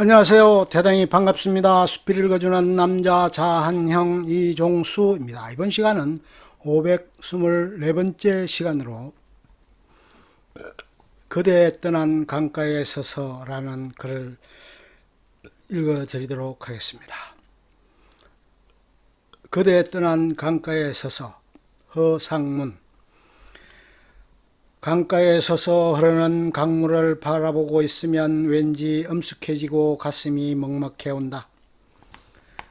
안녕하세요. 대단히 반갑습니다. 숲을 읽어주는 남자 자한형 이종수입니다. 이번 시간은 524번째 시간으로 그대 떠난 강가에 서서라는 글을 읽어드리도록 하겠습니다. 그대 떠난 강가에 서서, 허상문. 강가에 서서 흐르는 강물을 바라보고 있으면 왠지 엄숙해지고 가슴이 먹먹해 온다.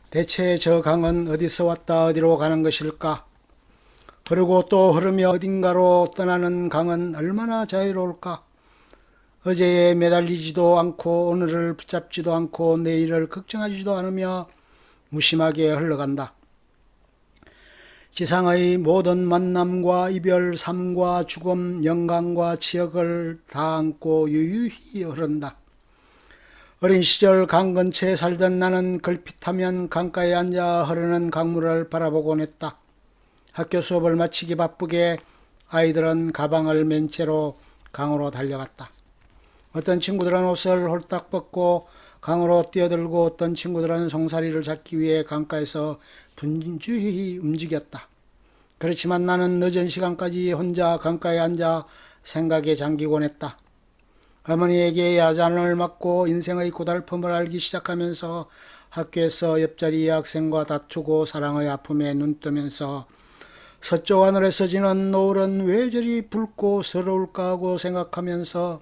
대체 저 강은 어디서 왔다 어디로 가는 것일까? 흐르고 또 흐르며 어딘가로 떠나는 강은 얼마나 자유로울까? 어제에 매달리지도 않고 오늘을 붙잡지도 않고 내일을 걱정하지도 않으며 무심하게 흘러간다. 지상의 모든 만남과 이별, 삶과 죽음, 영광과 치욕을 다 안고 유유히 흐른다. 어린 시절 강 근처에 살던 나는 걸핏하면 강가에 앉아 흐르는 강물을 바라보곤 했다. 학교 수업을 마치기 바쁘게 아이들은 가방을 맨 채로 강으로 달려갔다. 어떤 친구들은 옷을 홀딱 벗고 강으로 뛰어들고 어떤 친구들은 송사리를 잡기 위해 강가에서 분주히 움직였다. 그렇지만 나는 늦은 시간까지 혼자 강가에 앉아 생각에 잠기곤 했다. 어머니에게 야단을 맞고 인생의 고달픔을 알기 시작하면서 학교에서 옆자리 여학생과 다투고 사랑의 아픔에 눈뜨면서 서쪽 하늘에서 지는 노을은 왜 저리 붉고 서러울까 하고 생각하면서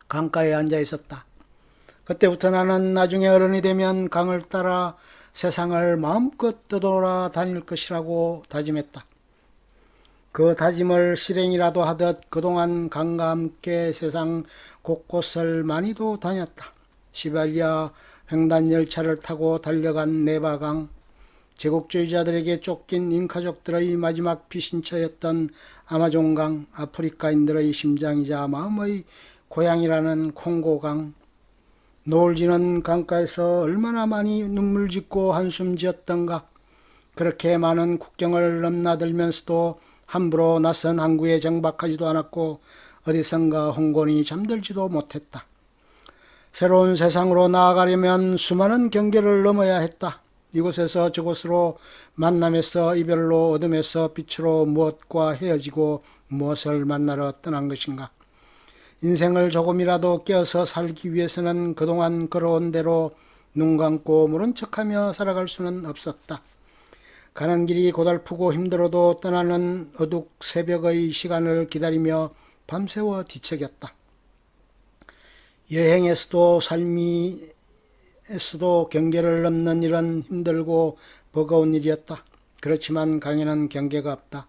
강가에 앉아 있었다. 그때부터 나는 나중에 어른이 되면 강을 따라 세상을 마음껏 떠돌아 다닐 것이라고 다짐했다. 그 다짐을 실행이라도 하듯 그동안 강과 함께 세상 곳곳을 많이도 다녔다. 시베리아 횡단 열차를 타고 달려간 네바강, 제국주의자들에게 쫓긴 잉카족들의 마지막 피신처였던 아마존강, 아프리카인들의 심장이자 마음의 고향이라는 콩고강, 노을 지는 강가에서 얼마나 많이 눈물 짓고 한숨 지었던가. 그렇게 많은 국경을 넘나들면서도 함부로 낯선 항구에 정박하지도 않았고 어디선가 홍곤이 잠들지도 못했다. 새로운 세상으로 나아가려면 수많은 경계를 넘어야 했다. 이곳에서 저곳으로, 만남에서 이별로, 어둠에서 빛으로 무엇과 헤어지고 무엇을 만나러 떠난 것인가. 인생을 조금이라도 깨어서 살기 위해서는 그동안 걸어온 대로 눈 감고 모른 척하며 살아갈 수는 없었다. 가는 길이 고달프고 힘들어도 떠나는 어둑 새벽의 시간을 기다리며 밤새워 뒤척였다. 여행에서도 삶에서도 경계를 넘는 일은 힘들고 버거운 일이었다. 그렇지만 강에는 경계가 없다.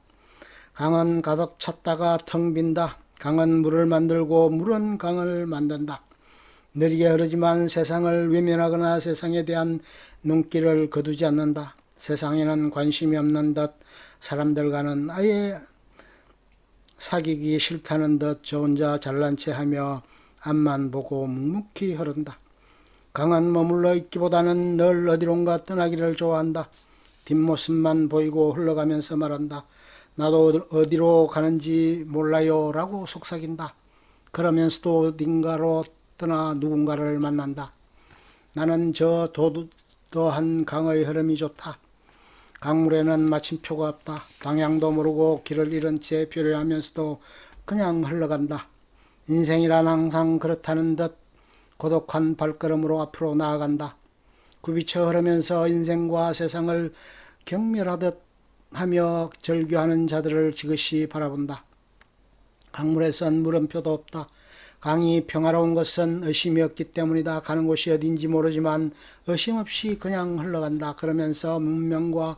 강은 가득 찼다가 텅 빈다. 강은 물을 만들고 물은 강을 만든다. 느리게 흐르지만 세상을 외면하거나 세상에 대한 눈길을 거두지 않는다. 세상에는 관심이 없는 듯 사람들과는 아예 사귀기 싫다는 듯 저 혼자 잘난 체 하며 앞만 보고 묵묵히 흐른다. 강은 머물러 있기보다는 늘 어디론가 떠나기를 좋아한다. 뒷모습만 보이고 흘러가면서 말한다. 나도 어디로 가는지 몰라요 라고 속삭인다. 그러면서도 어딘가로 떠나 누군가를 만난다. 나는 저 도도한 강의 흐름이 좋다. 강물에는 마침표가 없다. 방향도 모르고 길을 잃은 채 표류하면서도 그냥 흘러간다. 인생이란 항상 그렇다는 듯 고독한 발걸음으로 앞으로 나아간다. 굽이쳐 흐르면서 인생과 세상을 경멸하듯 하며 절규하는 자들을 지그시 바라본다. 강물에선 물음표도 없다. 강이 평화로운 것은 의심이 없기 때문이다. 가는 곳이 어딘지 모르지만 의심 없이 그냥 흘러간다. 그러면서 문명과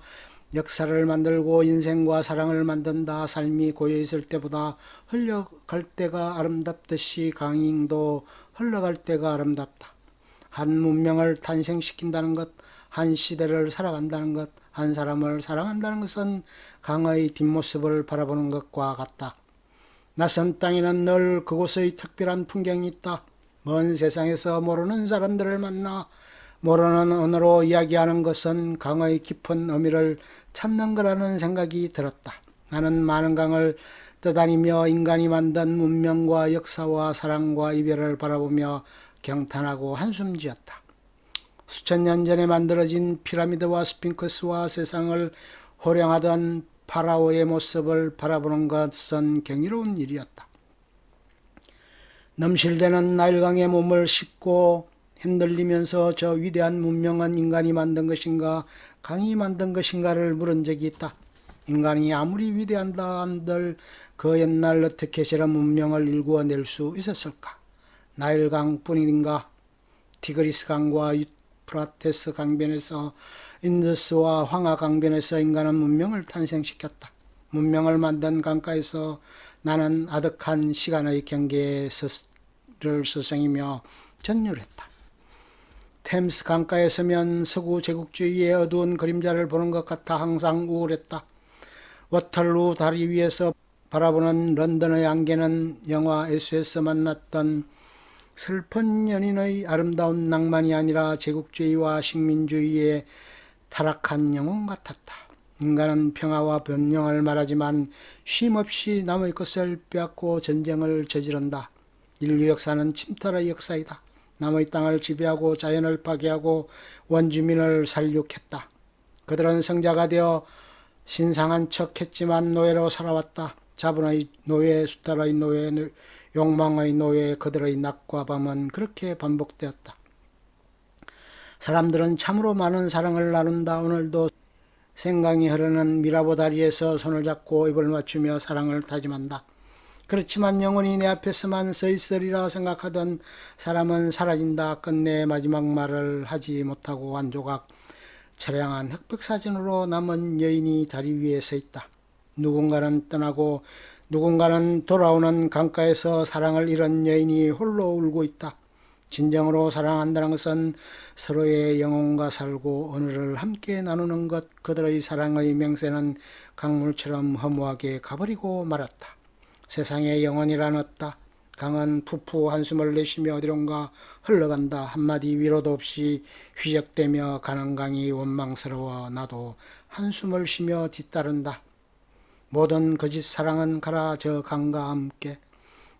역사를 만들고 인생과 사랑을 만든다. 삶이 고여있을 때보다 흘러갈 때가 아름답듯이 강도 흘러갈 때가 아름답다. 한 문명을 탄생시킨다는 것, 한 시대를 살아간다는 것, 한 사람을 사랑한다는 것은 강의 뒷모습을 바라보는 것과 같다. 낯선 땅에는 늘 그곳의 특별한 풍경이 있다. 먼 세상에서 모르는 사람들을 만나 모르는 언어로 이야기하는 것은 강의 깊은 의미를 찾는 거라는 생각이 들었다. 나는 많은 강을 떠다니며 인간이 만든 문명과 역사와 사랑과 이별을 바라보며 경탄하고 한숨 지었다. 수천 년 전에 만들어진 피라미드와 스핑크스와 세상을 호령하던 파라오의 모습을 바라보는 것은 경이로운 일이었다. 넘실대는 나일강에 몸을 싣고 흔들리면서 저 위대한 문명은 인간이 만든 것인가 강이 만든 것인가를 물은 적이 있다. 인간이 아무리 위대한다 한들 그 옛날 어떻게 저런 문명을 일구어낼 수 있었을까? 나일강뿐인가? 티그리스 강과 유프라테스 강변에서 인더스와 황하 강변에서 인간은 문명을 탄생시켰다. 문명을 만든 강가에서 나는 아득한 시간의 경계를 서성이며 전율했다. 템스 강가에 서면 서구 제국주의의 어두운 그림자를 보는 것 같아 항상 우울했다. 워털루 다리 위에서 바라보는 런던의 안개는 영화 SOS에서 만났던 슬픈 연인의 아름다운 낭만이 아니라 제국주의와 식민주의의 타락한 영혼 같았다. 인간은 평화와 번영을 말하지만 쉼없이 남의 것을 빼앗고 전쟁을 저지른다. 인류 역사는 침탈의 역사이다. 남의 땅을 지배하고 자연을 파괴하고 원주민을 살육했다. 그들은 성자가 되어 신성한 척했지만 노예로 살아왔다. 자본의 노예, 수탈의 노예, 욕망의 노예, 그들의 낮과 밤은 그렇게 반복되었다. 사람들은 참으로 많은 사랑을 나눈다. 오늘도 생강이 흐르는 미라보 다리에서 손을 잡고 입을 맞추며 사랑을 다짐한다. 그렇지만 영원히 내 앞에서만 서 있으리라 생각하던 사람은 사라진다. 끝내 마지막 말을 하지 못하고 한 조각 처량한 흑백 사진으로 남은 여인이 다리 위에 서 있다. 누군가는 떠나고 누군가는 돌아오는 강가에서 사랑을 잃은 여인이 홀로 울고 있다. 진정으로 사랑한다는 것은 서로의 영혼과 살고 오늘을 함께 나누는 것. 그들의 사랑의 맹세는 강물처럼 허무하게 가버리고 말았다. 세상에 영혼이란 없다. 강은 푸푸 한숨을 내쉬며 어디론가 흘러간다. 한마디 위로도 없이 휘적대며 가는 강이 원망스러워 나도 한숨을 쉬며 뒤따른다. 모든 거짓 사랑은 가라 저 강과 함께.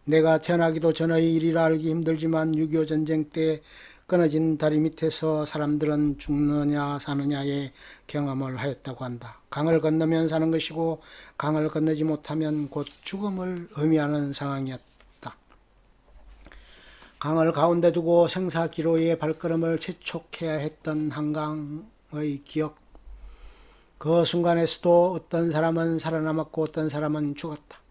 내가 태어나기도 전의 일이라 알기 힘들지만 6.25 전쟁 때 끊어진 다리 밑에서 사람들은 죽느냐 사느냐의 경험을 하였다고 한다. 강을 건너면 사는 것이고 강을 건너지 못하면 곧 죽음을 의미하는 상황이었다. 강을 가운데 두고 생사기로의 발걸음을 재촉해야 했던 한강의 기억. 그 순간에서도 어떤 사람은 살아남았고 어떤 사람은 죽었다.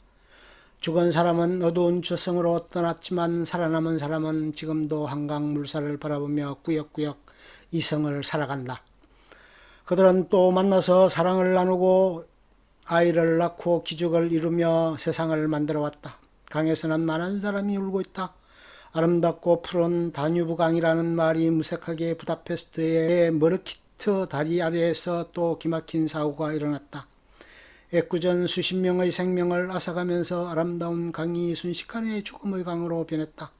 죽은 사람은 어두운 저승으로 떠났지만 살아남은 사람은 지금도 한강 물살을 바라보며 꾸역꾸역 이성을 살아간다. 그들은 또 만나서 사랑을 나누고 아이를 낳고 기적을 이루며 세상을 만들어 왔다. 강에서는 많은 사람이 울고 있다. 아름답고 푸른 다뉴브 강이라는 말이 무색하게 부다페스트의 머르키트 다리 아래에서 또 기막힌 사고가 일어났다. 애꿎은 수십 명의 생명을 앗아가면서 아름다운 강이 순식간에 죽음의 강으로 변했다.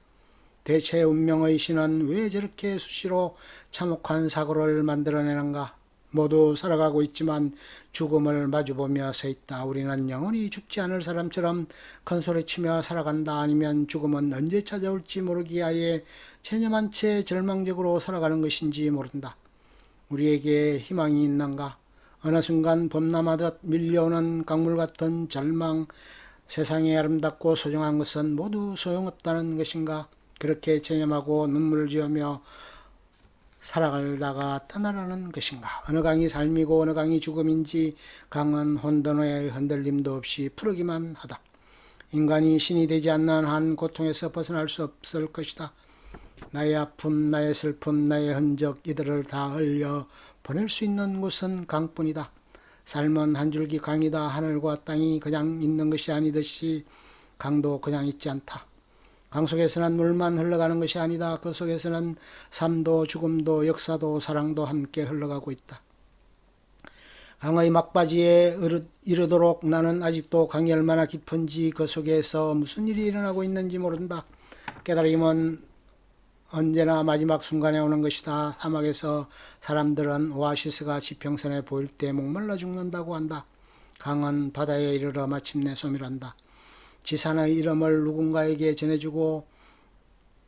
대체 운명의 신은 왜 저렇게 수시로 참혹한 사고를 만들어내는가? 모두 살아가고 있지만 죽음을 마주보며 서 있다. 우리는 영원히 죽지 않을 사람처럼 큰소리치며 살아간다. 아니면 죽음은 언제 찾아올지 모르기에 아예 체념한 채 절망적으로 살아가는 것인지 모른다. 우리에게 희망이 있는가? 어느 순간 봄나마듯 밀려오는 강물 같은 절망, 세상에 아름답고 소중한 것은 모두 소용없다는 것인가? 그렇게 체념하고 눈물을 지으며 살아가다가 떠나라는 것인가? 어느 강이 삶이고 어느 강이 죽음인지 강은 혼돈의 흔들림도 없이 푸르기만 하다. 인간이 신이 되지 않는 한 고통에서 벗어날 수 없을 것이다. 나의 아픔, 나의 슬픔, 나의 흔적 이들을 다 흘려 보낼 수 있는 곳은 강뿐이다. 삶은 한 줄기 강이다. 하늘과 땅이 그냥 있는 것이 아니듯이 강도 그냥 있지 않다. 강 속에서는 물만 흘러가는 것이 아니다. 그 속에서는 삶도 죽음도 역사도 사랑도 함께 흘러가고 있다. 강의 막바지에 이르도록 나는 아직도 강이 얼마나 깊은지 그 속에서 무슨 일이 일어나고 있는지 모른다. 깨달음은 언제나 마지막 순간에 오는 것이다. 사막에서 사람들은 오아시스가 지평선에 보일 때 목말라 죽는다고 한다. 강은 바다에 이르러 마침내 소멸한다. 지산의 이름을 누군가에게 전해주고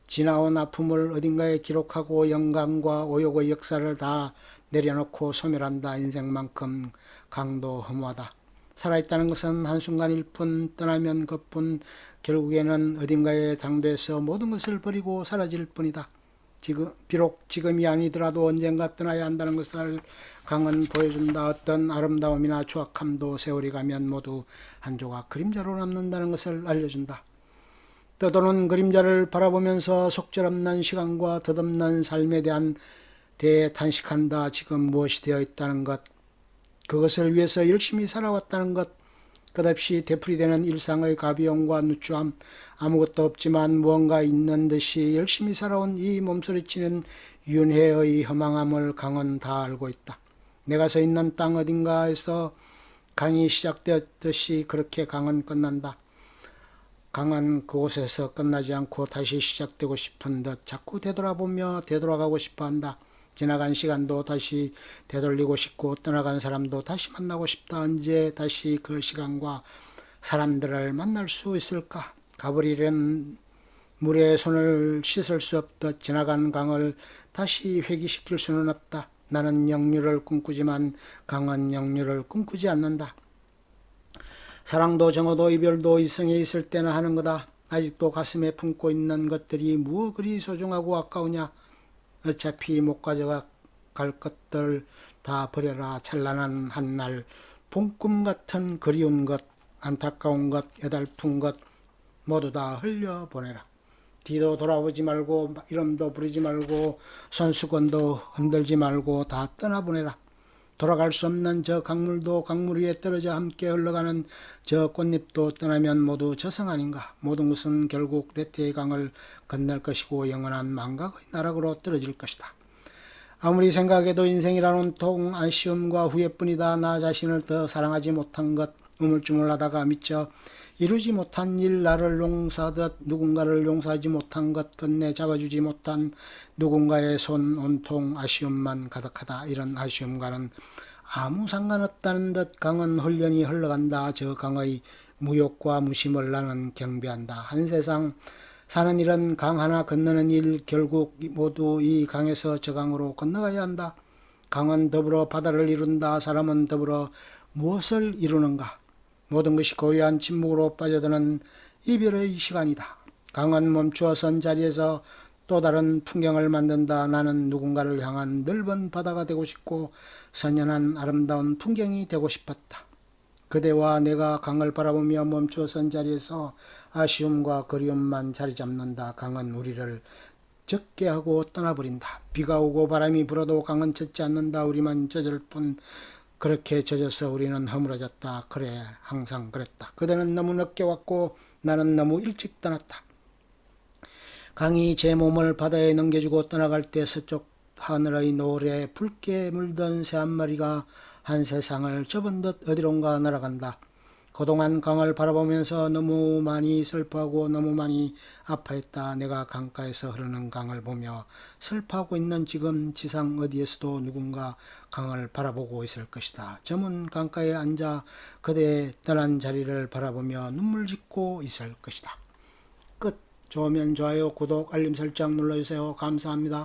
지나온 아픔을 어딘가에 기록하고 영광과 오욕의 역사를 다 내려놓고 소멸한다. 인생만큼 강도 허무하다. 살아있다는 것은 한순간일 뿐, 떠나면 그뿐, 결국에는 어딘가에 당도해서 모든 것을 버리고 사라질 뿐이다. 비록 지금이 아니더라도 언젠가 떠나야 한다는 것을 강은 보여준다. 어떤 아름다움이나 추악함도 세월이 가면 모두 한 조각 그림자로 남는다는 것을 알려준다. 떠도는 그림자를 바라보면서 속절없는 시간과 덧없는 삶에 대한 대탄식한다. 지금 무엇이 되어 있다는 것, 그것을 위해서 열심히 살아왔다는 것, 끝없이 되풀이되는 일상의 가벼움과 누추함, 아무것도 없지만 무언가 있는 듯이 열심히 살아온 이 몸소리치는 윤회의 허망함을 강은 다 알고 있다. 내가 서 있는 땅 어딘가에서 강이 시작되었듯이 그렇게 강은 끝난다. 강은 그곳에서 끝나지 않고 다시 시작되고 싶은 듯 자꾸 되돌아보며 되돌아가고 싶어한다. 지나간 시간도 다시 되돌리고 싶고 떠나간 사람도 다시 만나고 싶다. 언제 다시 그 시간과 사람들을 만날 수 있을까? 가버리는 물에 손을 씻을 수 없듯 지나간 강을 다시 회귀시킬 수는 없다. 나는 영유를 꿈꾸지만 강은 영유를 꿈꾸지 않는다. 사랑도 정오도 이별도 이성에 있을 때나 하는 거다. 아직도 가슴에 품고 있는 것들이 무엇 그리 소중하고 아까우냐. 어차피 못 가져갈 것들 다 버려라. 찬란한 한날 봄꿈 같은 그리운 것, 안타까운 것, 애달픈 것 모두 다 흘려보내라. 뒤도 돌아보지 말고 이름도 부르지 말고 손수건도 흔들지 말고 다 떠나보내라. 돌아갈 수 없는 저 강물도 강물 위에 떨어져 함께 흘러가는 저 꽃잎도 떠나면 모두 저승 아닌가. 모든 것은 결국 레테의 강을 건널 것이고 영원한 망각의 나락으로 떨어질 것이다. 아무리 생각해도 인생이란 온통 아쉬움과 후회뿐이다. 나 자신을 더 사랑하지 못한 것, 우물쭈물하다가 미처 이루지 못한 일, 나를 용서하듯 누군가를 용서하지 못한 것, 끝내 잡아주지 못한 누군가의 손, 온통 아쉬움만 가득하다. 이런 아쉬움과는 아무 상관없다는 듯 강은 홀연히 흘러간다. 저 강의 무욕과 무심을 나는 경배한다. 한 세상 사는 일은 강 하나 건너는 일, 결국 모두 이 강에서 저 강으로 건너가야 한다. 강은 더불어 바다를 이룬다. 사람은 더불어 무엇을 이루는가? 모든 것이 고요한 침묵으로 빠져드는 이별의 시간이다. 강은 멈추어 선 자리에서 또 다른 풍경을 만든다. 나는 누군가를 향한 넓은 바다가 되고 싶고 선연한 아름다운 풍경이 되고 싶었다. 그대와 내가 강을 바라보며 멈추어 선 자리에서 아쉬움과 그리움만 자리 잡는다. 강은 우리를 젖게 하고 떠나버린다. 비가 오고 바람이 불어도 강은 젖지 않는다. 우리만 젖을 뿐. 그렇게 젖어서 우리는 허물어졌다. 그래, 항상 그랬다. 그대는 너무 늦게 왔고 나는 너무 일찍 떠났다. 강이 제 몸을 바다에 넘겨주고 떠나갈 때 서쪽 하늘의 노을에 붉게 물든 새 한 마리가 한 세상을 접은 듯 어디론가 날아간다. 그동안 강을 바라보면서 너무 많이 슬퍼하고 너무 많이 아파했다. 내가 강가에서 흐르는 강을 보며 슬퍼하고 있는 지금 지상 어디에서도 누군가 강을 바라보고 있을 것이다. 저문 강가에 앉아 그대의 떠난 자리를 바라보며 눈물 짓고 있을 것이다. 끝. 좋으면 좋아요, 구독, 알림 설정 눌러주세요. 감사합니다.